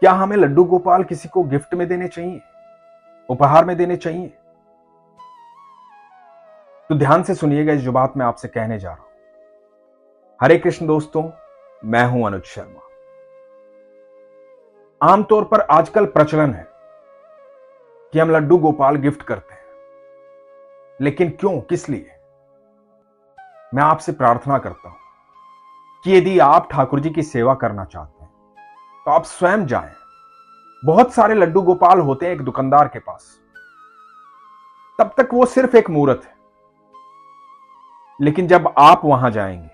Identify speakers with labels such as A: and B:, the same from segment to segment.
A: क्या हमें लड्डू गोपाल किसी को गिफ्ट में देने चाहिए, उपहार में देने चाहिए? तो ध्यान से सुनिएगा इस जो बात मैं आपसे कहने जा रहा हूं। हरे कृष्ण दोस्तों, मैं हूं अनुज शर्मा। आमतौर पर आजकल प्रचलन है कि हम लड्डू गोपाल गिफ्ट करते हैं, लेकिन क्यों, किस लिए? मैं आपसे प्रार्थना करता हूं कि यदि आप ठाकुर जी की सेवा करना चाहते हैं तो आप स्वयं जाएं। बहुत सारे लड्डू गोपाल होते हैं एक दुकानदार के पास, तब तक वो सिर्फ एक मूर्त है। लेकिन जब आप वहां जाएंगे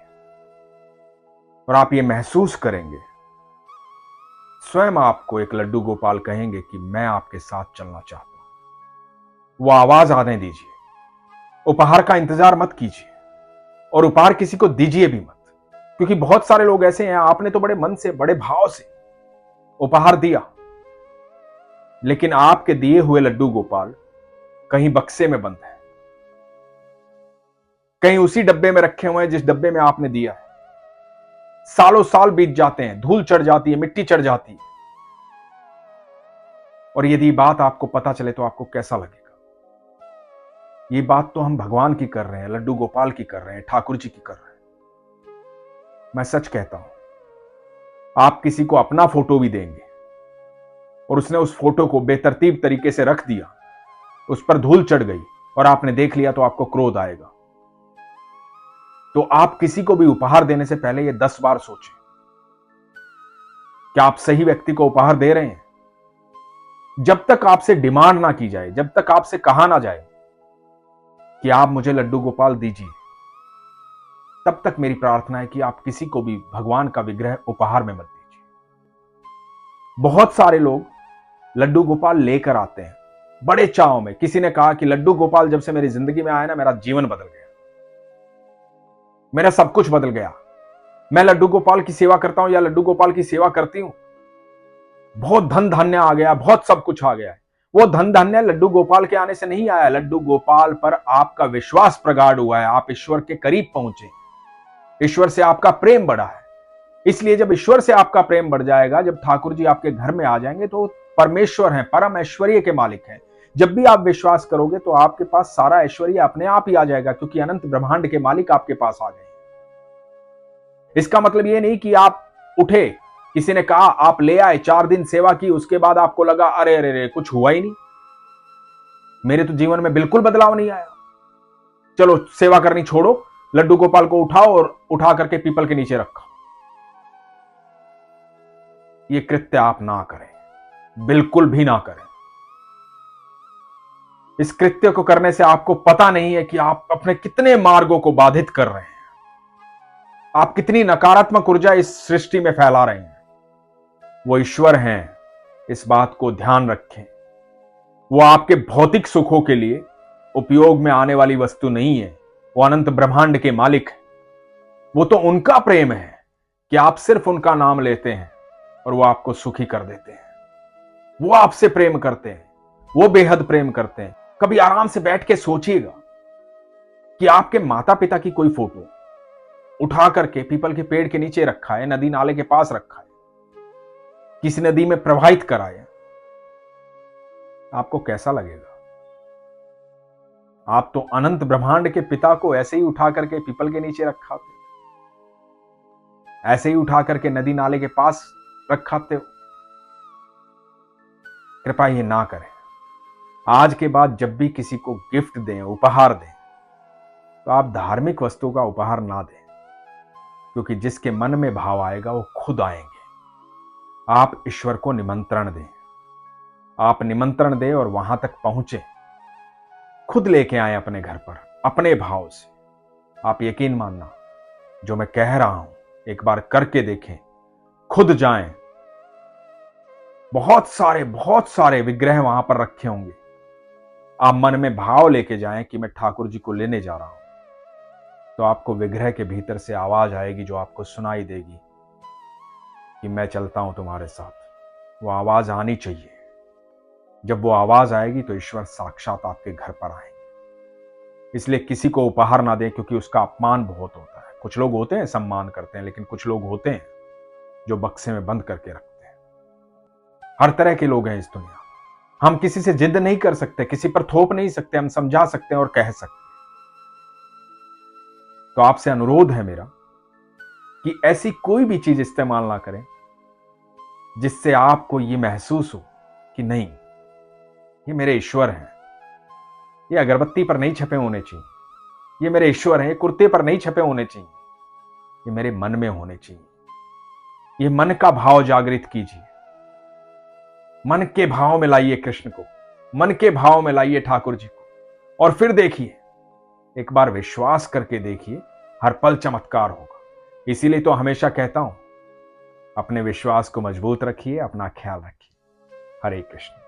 A: और आप ये महसूस करेंगे, स्वयं आपको एक लड्डू गोपाल कहेंगे कि मैं आपके साथ चलना चाहता हूं, वो आवाज आने दीजिए। उपहार का इंतजार मत कीजिए और उपहार किसी को दीजिए भी मत, क्योंकि बहुत सारे लोग ऐसे हैं, आपने तो बड़े मन से, बड़े भाव से उपहार दिया, लेकिन आपके दिए हुए लड्डू गोपाल कहीं बक्से में बंद है, कहीं उसी डब्बे में रखे हुए हैं जिस डब्बे में आपने दिया है। सालों साल बीत जाते हैं, धूल चढ़ जाती है, मिट्टी चढ़ जाती है, और यदि बात आपको पता चले तो आपको कैसा लगेगा? ये बात तो हम भगवान की कर रहे हैं, लड्डू गोपाल की कर रहे हैं, ठाकुर जी की कर रहे हैं। मैं सच कहता हूं, आप किसी को अपना फोटो भी देंगे और उसने उस फोटो को बेतरतीब तरीके से रख दिया, उस पर धूल चढ़ गई और आपने देख लिया, तो आपको क्रोध आएगा। तो आप किसी को भी उपहार देने से पहले ये 10 बार सोचें, क्या आप सही व्यक्ति को उपहार दे रहे हैं? जब तक आपसे डिमांड ना की जाए, जब तक आपसे कहा ना जाए कि आप मुझे लड्डू गोपाल दीजिए, तब तक मेरी प्रार्थना है कि आप किसी को भी भगवान का विग्रह उपहार में मत दीजिए। बहुत सारे लोग लड्डू गोपाल लेकर आते हैं बड़े चाव में। किसी ने कहा कि लड्डू गोपाल जब से मेरी जिंदगी में आया ना, मेरा जीवन बदल गया, मेरा सब कुछ बदल गया। मैं लड्डू गोपाल की सेवा करता हूं या लड्डू गोपाल की सेवा करती हूं, बहुत धन धान्य आ गया, बहुत सब कुछ आ गया है। वो धन धान्य लड्डू गोपाल के आने से नहीं आया, लड्डू गोपाल पर आपका विश्वास प्रगाढ़ हुआ है, आप ईश्वर के करीब पहुंचे, ईश्वर से आपका प्रेम बढ़ा है। इसलिए जब ईश्वर से आपका प्रेम बढ़ जाएगा, जब ठाकुर जी आपके घर में आ जाएंगे, तो परमेश्वर हैं, परम ऐश्वर्य के मालिक हैं। जब भी आप विश्वास करोगे तो आपके पास सारा ऐश्वर्य अपने आप ही आ जाएगा, क्योंकि अनंत ब्रह्मांड के मालिक आपके पास आ गए। इसका मतलब ये नहीं कि आप उठे, किसी ने कहा, आप ले आए, 4 दिन सेवा की, उसके बाद आपको लगा अरे अरे अरे कुछ हुआ ही नहीं, मेरे तो जीवन में बिल्कुल बदलाव नहीं आया, चलो सेवा करनी छोड़ो, लड्डू गोपाल को उठाओ और उठा करके पीपल के नीचे रखा। ये कृत्य आप ना करें, बिल्कुल भी ना करें। इस कृत्य को करने से आपको पता नहीं है कि आप अपने कितने मार्गों को बाधित कर रहे हैं, आप कितनी नकारात्मक ऊर्जा इस सृष्टि में फैला रहे हैं। वो ईश्वर हैं, इस बात को ध्यान रखें। वो आपके भौतिक सुखों के लिए उपयोग में आने वाली वस्तु नहीं है, वो अनंत ब्रह्मांड के मालिक है। वो तो उनका प्रेम है कि आप सिर्फ उनका नाम लेते हैं और वो आपको सुखी कर देते हैं। वो आपसे प्रेम करते हैं, वो बेहद प्रेम करते हैं। कभी आराम से बैठ के सोचिएगा कि आपके माता पिता की कोई फोटो उठा करके पीपल के पेड़ के नीचे रखा है, नदी नाले के पास रखा है, किसी नदी में प्रवाहित कराया, आपको कैसा लगेगा? आप तो अनंत ब्रह्मांड के पिता को ऐसे ही उठा करके पीपल के नीचे रखा थे, ऐसे ही उठा करके नदी नाले के पास रखाते हो। कृपया ये ना करें। आज के बाद जब भी किसी को गिफ्ट दें, उपहार दें, तो आप धार्मिक वस्तु का उपहार ना दें, क्योंकि जिसके मन में भाव आएगा वो खुद आएंगे। आप ईश्वर को निमंत्रण दें, आप निमंत्रण दें और वहां तक पहुंचे, खुद लेके आए अपने घर पर अपने भाव से। आप यकीन मानना, जो मैं कह रहा हूं एक बार करके देखें, खुद जाएं। बहुत सारे विग्रह वहां पर रखे होंगे, आप मन में भाव लेके जाएं कि मैं ठाकुर जी को लेने जा रहा हूं, तो आपको विग्रह के भीतर से आवाज आएगी जो आपको सुनाई देगी कि मैं चलता हूं तुम्हारे साथ। वो आवाज आनी चाहिए। जब वो आवाज आएगी तो ईश्वर साक्षात आपके घर पर आएंगे। इसलिए किसी को उपहार ना दें, क्योंकि उसका अपमान बहुत होता है। कुछ लोग होते हैं सम्मान करते हैं, लेकिन कुछ लोग होते हैं जो बक्से में बंद करके रखते हैं। हर तरह के लोग हैं इस दुनिया। हम किसी से जिद नहीं कर सकते, किसी पर थोप नहीं सकते, हम समझा सकते हैं और कह सकते हैं। तो आपसे अनुरोध है मेरा कि ऐसी कोई भी चीज इस्तेमाल ना करें जिससे आपको ये महसूस हो कि नहीं, ये मेरे ईश्वर हैं, ये अगरबत्ती पर नहीं छपे होने चाहिए, ये मेरे ईश्वर हैं, ये कुर्ते पर नहीं छपे होने चाहिए, ये मेरे मन में होने चाहिए। ये मन का भाव जागृत कीजिए, मन के भाव में लाइए कृष्ण को, मन के भाव में लाइए ठाकुर जी को, और फिर देखिए, एक बार विश्वास करके देखिए, हर पल चमत्कार होगा। इसीलिए तो हमेशा कहता हूं, अपने विश्वास को मजबूत रखिए, अपना ख्याल रखिए। हरे कृष्ण।